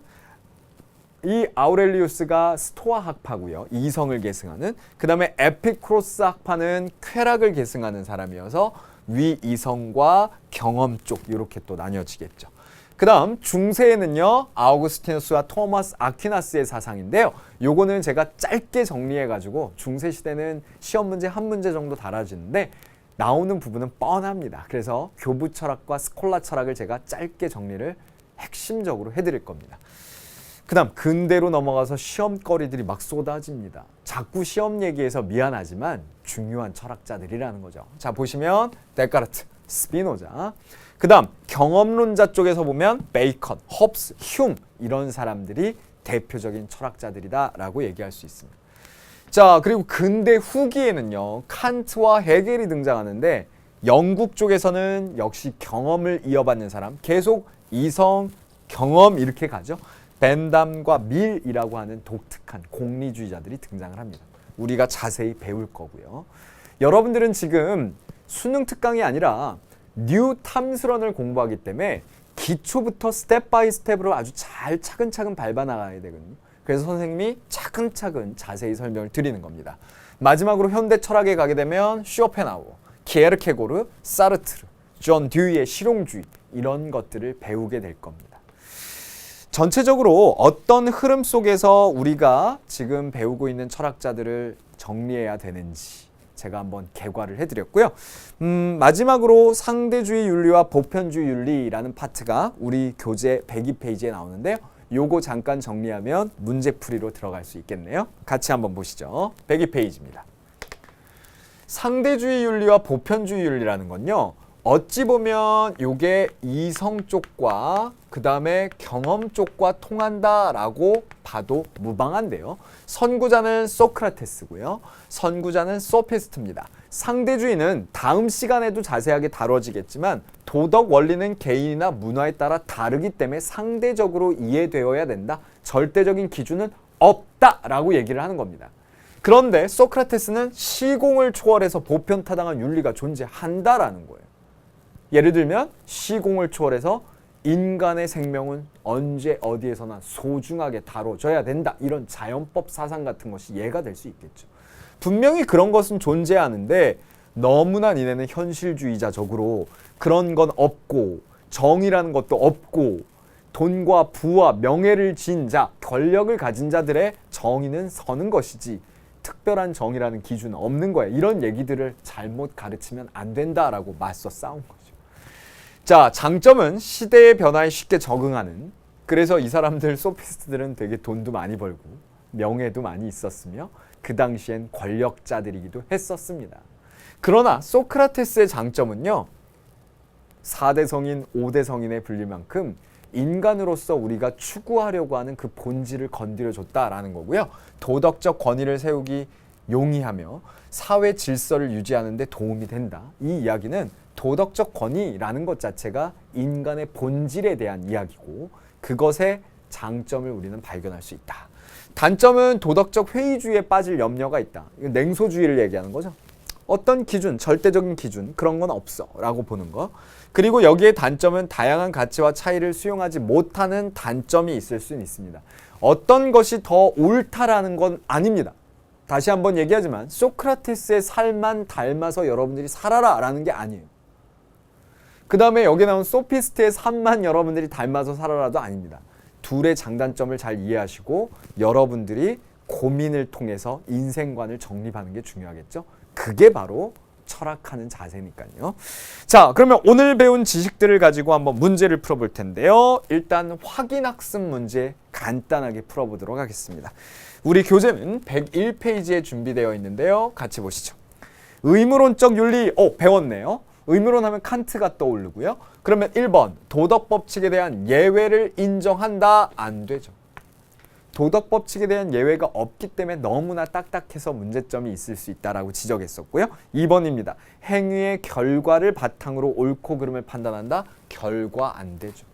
이 아우렐리우스가 스토아 학파고요. 이성을 계승하는. 그 다음에 에피쿠로스 학파는 쾌락을 계승하는 사람이어서 위이성과 경험 쪽 이렇게 또 나뉘어지겠죠. 그 다음 중세에는요. 아우구스티누스와 토마스 아퀴나스의 사상인데요. 요거는 제가 짧게 정리해가지고 중세시대는 시험 문제 한 문제 정도 달아지는데 나오는 부분은 뻔합니다. 그래서 교부 철학과 스콜라 철학을 제가 짧게 정리를 핵심적으로 해드릴 겁니다. 그 다음 근대로 넘어가서 시험거리들이 막 쏟아집니다. 자꾸 시험 얘기해서 미안하지만 중요한 철학자들이라는 거죠. 자 보시면 데카르트, 스피노자. 그 다음 경험론자 쪽에서 보면 베이컨, 홉스, 흉 이런 사람들이 대표적인 철학자들이다라고 얘기할 수 있습니다. 자 그리고 근대 후기에는요. 칸트와 헤겔이 등장하는데 영국 쪽에서는 역시 경험을 이어받는 사람 계속 이성, 경험 이렇게 가죠. 벤담과 밀이라고 하는 독특한 공리주의자들이 등장을 합니다. 우리가 자세히 배울 거고요. 여러분들은 지금 수능 특강이 아니라 뉴 탐스런을 공부하기 때문에 기초부터 스텝 바이 스텝으로 아주 잘 차근차근 밟아 나가야 되거든요. 그래서 선생님이 차근차근 자세히 설명을 드리는 겁니다. 마지막으로 현대 철학에 가게 되면 쇼펜하우어, 키에르케고르, 사르트르, 존 듀이의 실용주의 이런 것들을 배우게 될 겁니다. 전체적으로 어떤 흐름 속에서 우리가 지금 배우고 있는 철학자들을 정리해야 되는지 제가 한번 개괄을 해드렸고요. 마지막으로 상대주의 윤리와 보편주의 윤리라는 파트가 우리 교재 102페이지에 나오는데요. 요거 잠깐 정리하면 문제풀이로 들어갈 수 있겠네요. 같이 한번 보시죠. 102페이지입니다. 상대주의 윤리와 보편주의 윤리라는 건요. 어찌 보면 이게 이성 쪽과 그 다음에 경험 쪽과 통한다라고 봐도 무방한데요. 선구자는 소크라테스고요. 선구자는 소피스트입니다. 상대주의는 다음 시간에도 자세하게 다뤄지겠지만 도덕 원리는 개인이나 문화에 따라 다르기 때문에 상대적으로 이해되어야 된다. 절대적인 기준은 없다라고 얘기를 하는 겁니다. 그런데 소크라테스는 시공을 초월해서 보편타당한 윤리가 존재한다라는 거예요. 예를 들면 시공을 초월해서 인간의 생명은 언제 어디에서나 소중하게 다뤄져야 된다. 이런 자연법 사상 같은 것이 예가 될 수 있겠죠. 분명히 그런 것은 존재하는데 너무나 니네는 현실주의자적으로 그런 건 없고 정의라는 것도 없고 돈과 부와 명예를 지닌 자, 권력을 가진 자들의 정의는 서는 것이지 특별한 정의라는 기준은 없는 거야. 이런 얘기들을 잘못 가르치면 안 된다라고 맞서 싸운 거죠. 자, 장점은 시대의 변화에 쉽게 적응하는, 그래서 이 사람들 소피스트들은 되게 돈도 많이 벌고 명예도 많이 있었으며 그 당시엔 권력자들이기도 했었습니다. 그러나 소크라테스의 장점은요, 4대 성인, 5대 성인에 불릴 만큼 인간으로서 우리가 추구하려고 하는 그 본질을 건드려줬다라는 거고요. 도덕적 권위를 세우기 용이하며 사회 질서를 유지하는 데 도움이 된다. 이 이야기는 도덕적 권위라는 것 자체가 인간의 본질에 대한 이야기고 그것의 장점을 우리는 발견할 수 있다. 단점은 도덕적 회의주의에 빠질 염려가 있다. 이건 냉소주의를 얘기하는 거죠. 어떤 기준, 절대적인 기준 그런 건 없어 라고 보는 거. 그리고 여기에 단점은 다양한 가치와 차이를 수용하지 못하는 단점이 있을 수는 있습니다. 어떤 것이 더 옳다라는 건 아닙니다. 다시 한번 얘기하지만 소크라테스의 삶만 닮아서 여러분들이 살아라 라는 게 아니에요. 그 다음에 여기 나온 소피스트의 삶만 여러분들이 닮아서 살아라도 아닙니다. 둘의 장단점을 잘 이해하시고 여러분들이 고민을 통해서 인생관을 정립하는 게 중요하겠죠. 그게 바로 철학하는 자세니까요. 자, 그러면 오늘 배운 지식들을 가지고 한번 문제를 풀어볼 텐데요. 일단 확인학습 문제 간단하게 풀어보도록 하겠습니다. 우리 교재는 101페이지에 준비되어 있는데요. 같이 보시죠. 의무론적 윤리, 배웠네요. 의무론 하면 칸트가 떠오르고요. 그러면 1번 도덕법칙에 대한 예외를 인정한다. 안 되죠. 도덕법칙에 대한 예외가 없기 때문에 너무나 딱딱해서 문제점이 있을 수 있다라고 지적했었고요. 2번입니다. 행위의 결과를 바탕으로 옳고 그름을 판단한다. 결과 안 되죠.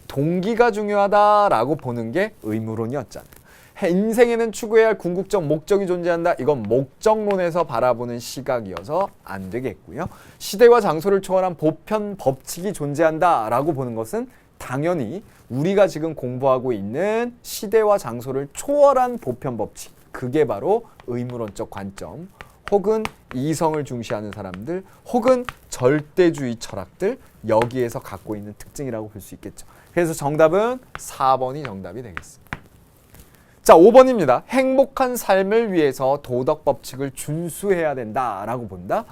동기가 중요하다라고 보는 게 의무론이었잖아요. 인생에는 추구해야 할 궁극적 목적이 존재한다. 이건 목적론에서 바라보는 시각이어서 안 되겠고요. 시대와 장소를 초월한 보편 법칙이 존재한다라고 보는 것은 당연히 우리가 지금 공부하고 있는 시대와 장소를 초월한 보편 법칙, 그게 바로 의무론적 관점 혹은 이성을 중시하는 사람들 혹은 절대주의 철학들, 여기에서 갖고 있는 특징이라고 볼 수 있겠죠. 그래서 정답은 4번이 정답이 되겠습니다. 자, 5번입니다. 행복한 삶을 위해서 도덕법칙을 준수해야 된다라고 본다.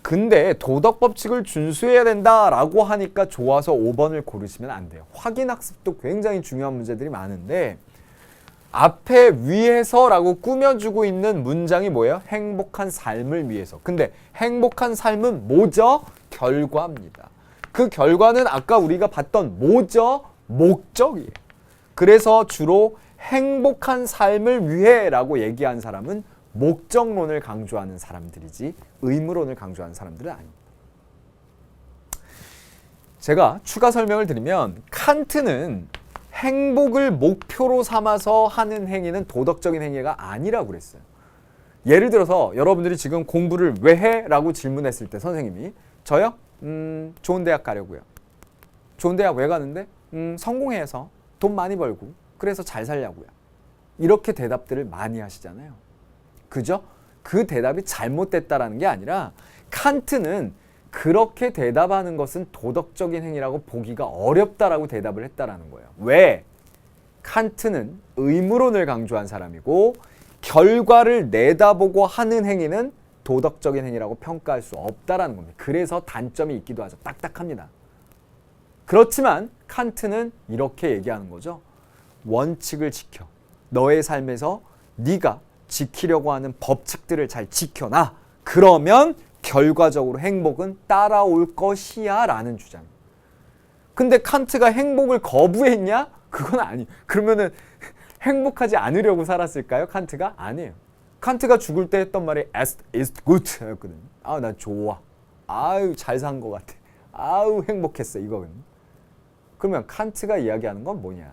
근데 도덕법칙을 준수해야 된다라고 하니까 좋아서 5번을 고르시면 안 돼요. 확인학습도 굉장히 중요한 문제들이 많은데 앞에 위해서라고 꾸며주고 있는 문장이 뭐예요? 행복한 삶을 위해서. 근데 행복한 삶은 뭐죠? 결과입니다. 그 결과는 아까 우리가 봤던 뭐죠? 목적이에요. 그래서 주로 행복한 삶을 위해라고 얘기한 사람은 목적론을 강조하는 사람들이지 의무론을 강조하는 사람들은 아닙니다. 제가 추가 설명을 드리면 칸트는 행복을 목표로 삼아서 하는 행위는 도덕적인 행위가 아니라고 그랬어요. 예를 들어서 여러분들이 지금 공부를 왜 해? 라고 질문했을 때 선생님이 저요? 좋은 대학 가려고요. 좋은 대학 왜 가는데? 성공해서 돈 많이 벌고 그래서 잘 살려고요. 이렇게 대답들을 많이 하시잖아요. 그죠? 그 대답이 잘못됐다라는 게 아니라 칸트는 그렇게 대답하는 것은 도덕적인 행위라고 보기가 어렵다라고 대답을 했다라는 거예요. 왜? 칸트는 의무론을 강조한 사람이고 결과를 내다보고 하는 행위는 도덕적인 행위라고 평가할 수 없다라는 겁니다. 그래서 단점이 있기도 하죠. 딱딱합니다. 그렇지만 칸트는 이렇게 얘기하는 거죠. 원칙을 지켜. 너의 삶에서 네가 지키려고 하는 법칙들을 잘 지켜놔. 그러면 결과적으로 행복은 따라올 것이야 라는 주장. 근데 칸트가 행복을 거부했냐? 그건 아니. 그러면은 행복하지 않으려고 살았을까요? 칸트가? 아니에요. 칸트가 죽을 때 했던 말이 as is good 였거든요. 아, 나 좋아. 아유, 잘 산 것 같아. 아우, 행복했어. 이거거든요. 그러면 칸트가 이야기하는 건 뭐냐?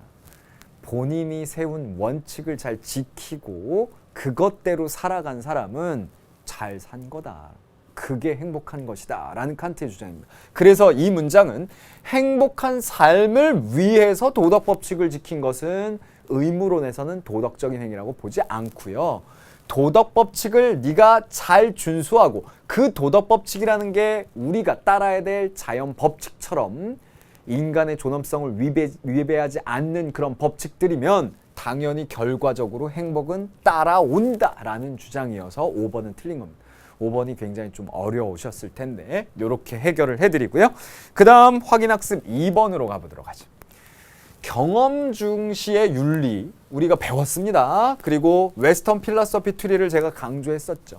본인이 세운 원칙을 잘 지키고 그것대로 살아간 사람은 잘 산 거다. 그게 행복한 것이다 라는 칸트의 주장입니다. 그래서 이 문장은 행복한 삶을 위해서 도덕 법칙을 지킨 것은 의무론에서는 도덕적인 행위라고 보지 않고요. 도덕 법칙을 네가 잘 준수하고 그 도덕 법칙이라는 게 우리가 따라야 될 자연 법칙처럼 인간의 존엄성을 위배하지 않는 그런 법칙들이면 당연히 결과적으로 행복은 따라온다라는 주장이어서 5번은 틀린 겁니다. 5번이 굉장히 좀 어려우셨을 텐데 이렇게 해결을 해드리고요. 그 다음 확인학습 2번으로 가보도록 하죠. 경험 중시의 윤리 우리가 배웠습니다. 그리고 웨스턴 필로소피 트리를 제가 강조했었죠.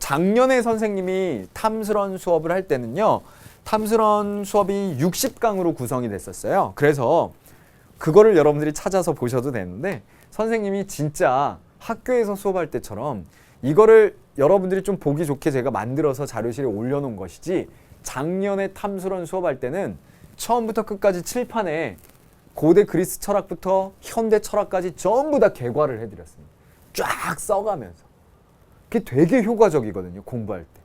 작년에 선생님이 탐스런 수업을 할 때는요. 탐스런 수업이 60강으로 구성이 됐었어요. 그래서 그거를 여러분들이 찾아서 보셔도 되는데 선생님이 진짜 학교에서 수업할 때처럼 이거를 여러분들이 좀 보기 좋게 제가 만들어서 자료실에 올려놓은 것이지 작년에 탐스런 수업할 때는 처음부터 끝까지 칠판에 고대 그리스 철학부터 현대 철학까지 전부 다 개괄을 해드렸습니다. 쫙 써가면서. 그게 되게 효과적이거든요. 공부할 때.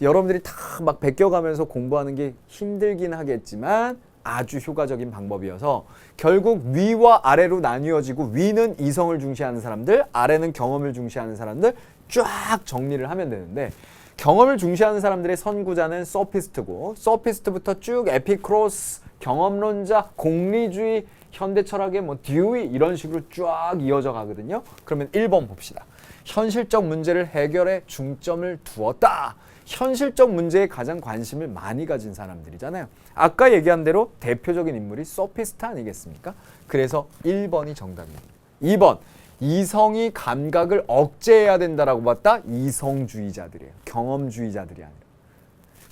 여러분들이 다 막 베껴가면서 공부하는 게 힘들긴 하겠지만 아주 효과적인 방법이어서 결국 위와 아래로 나뉘어지고 위는 이성을 중시하는 사람들, 아래는 경험을 중시하는 사람들 쫙 정리를 하면 되는데 경험을 중시하는 사람들의 선구자는 소피스트고 소피스트부터 쭉 에피크로스, 경험론자, 공리주의, 현대 철학의 뭐 듀이 이런 식으로 쫙 이어져 가거든요. 그러면 1번 봅시다. 현실적 문제를 해결에 중점을 두었다. 현실적 문제에 가장 관심을 많이 가진 사람들이잖아요. 아까 얘기한 대로 대표적인 인물이 소피스트 아니겠습니까? 그래서 1번이 정답입니다. 2번. 이성이 감각을 억제해야 된다라고 봤다. 이성주의자들이에요. 경험주의자들이 아니라.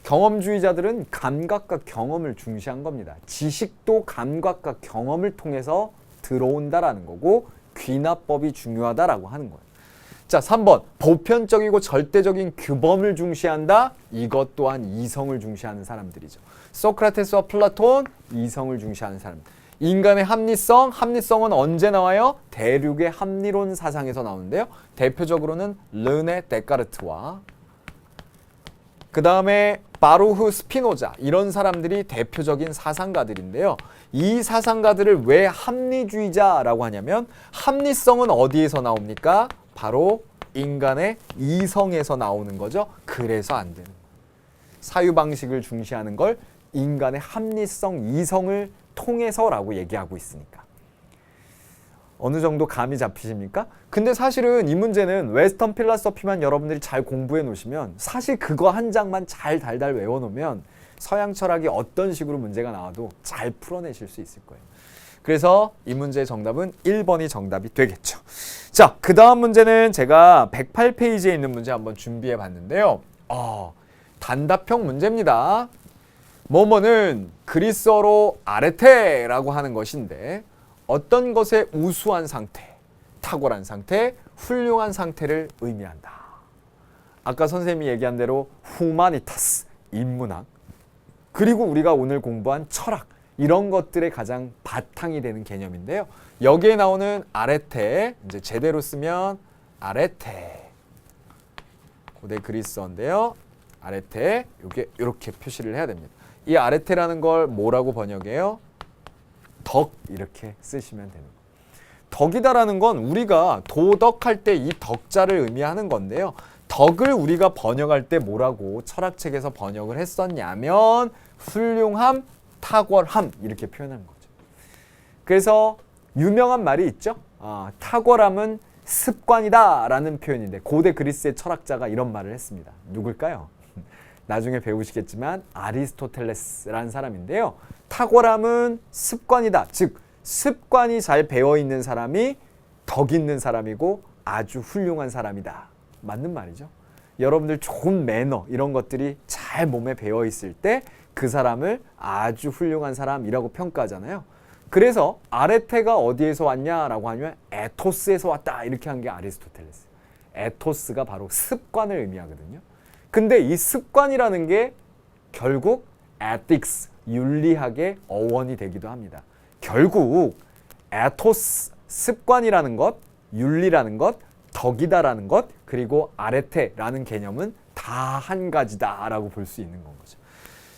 경험주의자들은 감각과 경험을 중시한 겁니다. 지식도 감각과 경험을 통해서 들어온다라는 거고 귀납법이 중요하다라고 하는 거예요. 자, 3번. 보편적이고 절대적인 규범을 중시한다. 이것 또한 이성을 중시하는 사람들이죠. 소크라테스와 플라톤, 이성을 중시하는 사람. 인간의 합리성, 합리성은 언제 나와요? 대륙의 합리론 사상에서 나오는데요. 대표적으로는 르네 데카르트와 그 다음에 바루흐 스피노자 이런 사람들이 대표적인 사상가들인데요. 이 사상가들을 왜 합리주의자라고 하냐면 합리성은 어디에서 나옵니까? 바로 인간의 이성에서 나오는 거죠. 그래서 안 되는 거예요. 사유방식을 중시하는 걸 인간의 합리성, 이성을 통해서라고 얘기하고 있으니까. 어느 정도 감이 잡히십니까? 근데 사실은 이 문제는 웨스턴 필로소피만 여러분들이 잘 공부해 놓으시면 사실 그거 한 장만 잘 달달 외워놓으면 서양 철학이 어떤 식으로 문제가 나와도 잘 풀어내실 수 있을 거예요. 그래서 이 문제의 정답은 1번이 정답이 되겠죠. 자, 그 다음 문제는 제가 108페이지에 있는 문제 한번 준비해 봤는데요. 단답형 문제입니다. 뭐뭐는 그리스어로 아레테라고 하는 것인데 어떤 것의 우수한 상태, 탁월한 상태, 훌륭한 상태를 의미한다. 아까 선생님이 얘기한 대로 후마니타스, 인문학, 그리고 우리가 오늘 공부한 철학, 이런 것들의 가장 바탕이 되는 개념인데요. 여기에 나오는 아레테, 이제 제대로 쓰면 아레테, 고대 그리스어인데요. 아레테, 이게 이렇게 표시를 해야 됩니다. 이 아레테라는 걸 뭐라고 번역해요? 덕, 이렇게 쓰시면 됩니다. 덕이다라는 건 우리가 도덕할 때 이 덕자를 의미하는 건데요. 덕을 우리가 번역할 때 뭐라고 철학책에서 번역을 했었냐면 훌륭함, 탁월함 이렇게 표현한 거죠. 그래서 유명한 말이 있죠. 탁월함은 습관이다 라는 표현인데 고대 그리스의 철학자가 이런 말을 했습니다. 누굴까요? 나중에 배우시겠지만 아리스토텔레스라는 사람인데요. 탁월함은 습관이다. 즉 습관이 잘 배어있는 사람이 덕 있는 사람이고 아주 훌륭한 사람이다. 맞는 말이죠. 여러분들 좋은 매너 이런 것들이 잘 몸에 배어 있을 때 그 사람을 아주 훌륭한 사람이라고 평가하잖아요. 그래서 아레테가 어디에서 왔냐라고 하면 에토스에서 왔다 이렇게 한 게 아리스토텔레스. 에토스가 바로 습관을 의미하거든요. 근데 이 습관이라는 게 결국 ethics, 윤리학의 어원이 되기도 합니다. 결국 에토스, 습관이라는 것, 윤리라는 것, 덕이다라는 것, 그리고 아레테라는 개념은 다 한 가지다라고 볼 수 있는 건 거죠.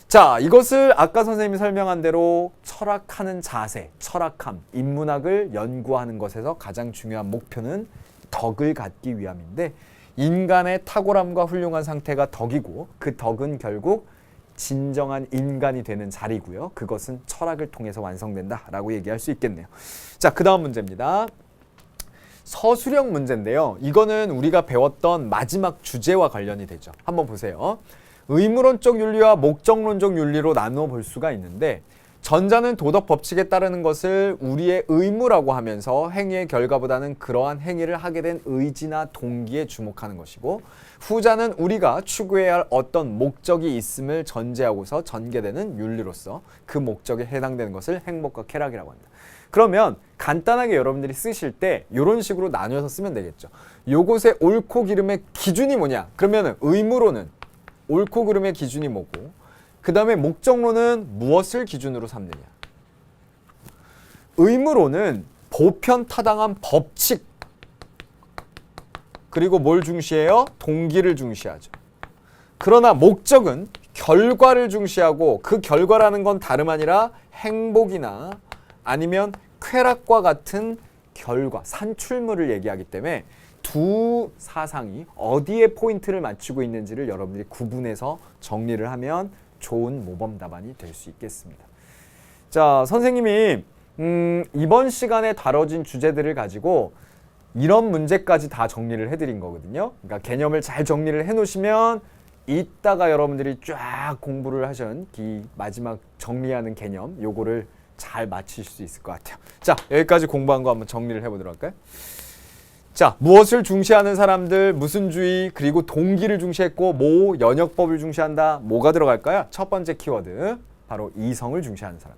자, 이것을 아까 선생님이 설명한 대로 철학하는 자세, 철학함, 인문학을 연구하는 것에서 가장 중요한 목표는 덕을 갖기 위함인데 인간의 탁월함과 훌륭한 상태가 덕이고 그 덕은 결국 진정한 인간이 되는 자리고요. 그것은 철학을 통해서 완성된다라고 얘기할 수 있겠네요. 자, 그 다음 문제입니다. 서술형 문제인데요. 이거는 우리가 배웠던 마지막 주제와 관련이 되죠. 한번 보세요. 의무론적 윤리와 목적론적 윤리로 나누어 볼 수가 있는데 전자는 도덕 법칙에 따르는 것을 우리의 의무라고 하면서 행위의 결과보다는 그러한 행위를 하게 된 의지나 동기에 주목하는 것이고 후자는 우리가 추구해야 할 어떤 목적이 있음을 전제하고서 전개되는 윤리로서 그 목적에 해당되는 것을 행복과 쾌락이라고 합니다. 그러면 간단하게 여러분들이 쓰실 때 이런 식으로 나눠서 쓰면 되겠죠. 요것의 옳고 그름의 기준이 뭐냐? 그러면 의무로는 옳고 그름의 기준이 뭐고 그 다음에 목적론은 무엇을 기준으로 삼느냐. 의무로는 보편타당한 법칙 그리고 뭘 중시해요? 동기를 중시하죠. 그러나 목적은 결과를 중시하고 그 결과라는 건 다름 아니라 행복이나 아니면 쾌락과 같은 결과, 산출물을 얘기하기 때문에 두 사상이 어디에 포인트를 맞추고 있는지를 여러분들이 구분해서 정리를 하면 좋은 모범 답안이 될 수 있겠습니다. 자, 선생님이 이번 시간에 다뤄진 주제들을 가지고 이런 문제까지 다 정리를 해드린 거거든요. 그러니까 개념을 잘 정리를 해놓으시면 이따가 여러분들이 쫙 공부를 하신 이 마지막 정리하는 개념 요거를 잘 맞추실 수 있을 것 같아요. 자, 여기까지 공부한 거 한번 정리를 해보도록 할까요? 자, 무엇을 중시하는 사람들, 무슨 주의, 그리고 동기를 중시했고 뭐 연역법을 중시한다. 뭐가 들어갈까요? 첫 번째 키워드, 바로 이성을 중시하는 사람.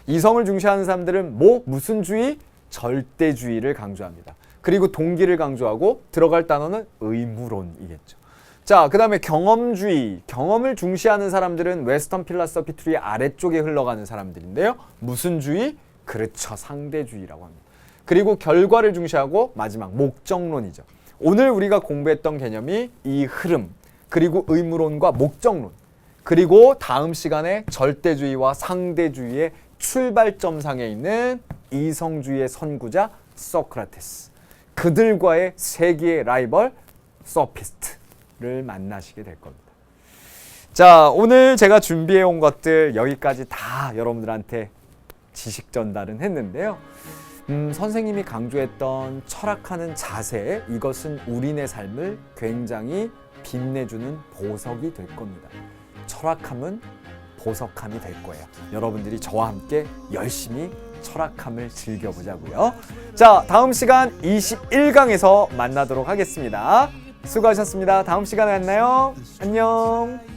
이성을 중시하는 사람들은 뭐, 무슨 주의? 절대주의를 강조합니다. 그리고 동기를 강조하고 들어갈 단어는 의무론이겠죠. 자, 그 다음에 경험주의, 경험을 중시하는 사람들은 웨스턴 필라소피 트리의 아래쪽에 흘러가는 사람들인데요. 무슨 주의? 그렇죠, 상대주의라고 합니다. 그리고 결과를 중시하고 마지막 목적론이죠. 오늘 우리가 공부했던 개념이 이 흐름, 그리고 의무론과 목적론, 그리고 다음 시간에 절대주의와 상대주의의 출발점상에 있는 이성주의의 선구자 소크라테스, 그들과의 세계의 라이벌 소피스트를 만나시게 될 겁니다. 자, 오늘 제가 준비해 온 것들 여기까지 다 여러분들한테 지식 전달은 했는데요. 선생님이 강조했던 철학하는 자세, 이것은 우리네 삶을 굉장히 빛내주는 보석이 될 겁니다. 철학함은 보석함이 될 거예요. 여러분들이 저와 함께 열심히 철학함을 즐겨보자고요. 자, 다음 시간 21강에서 만나도록 하겠습니다. 수고하셨습니다. 다음 시간에 만나요. 안녕.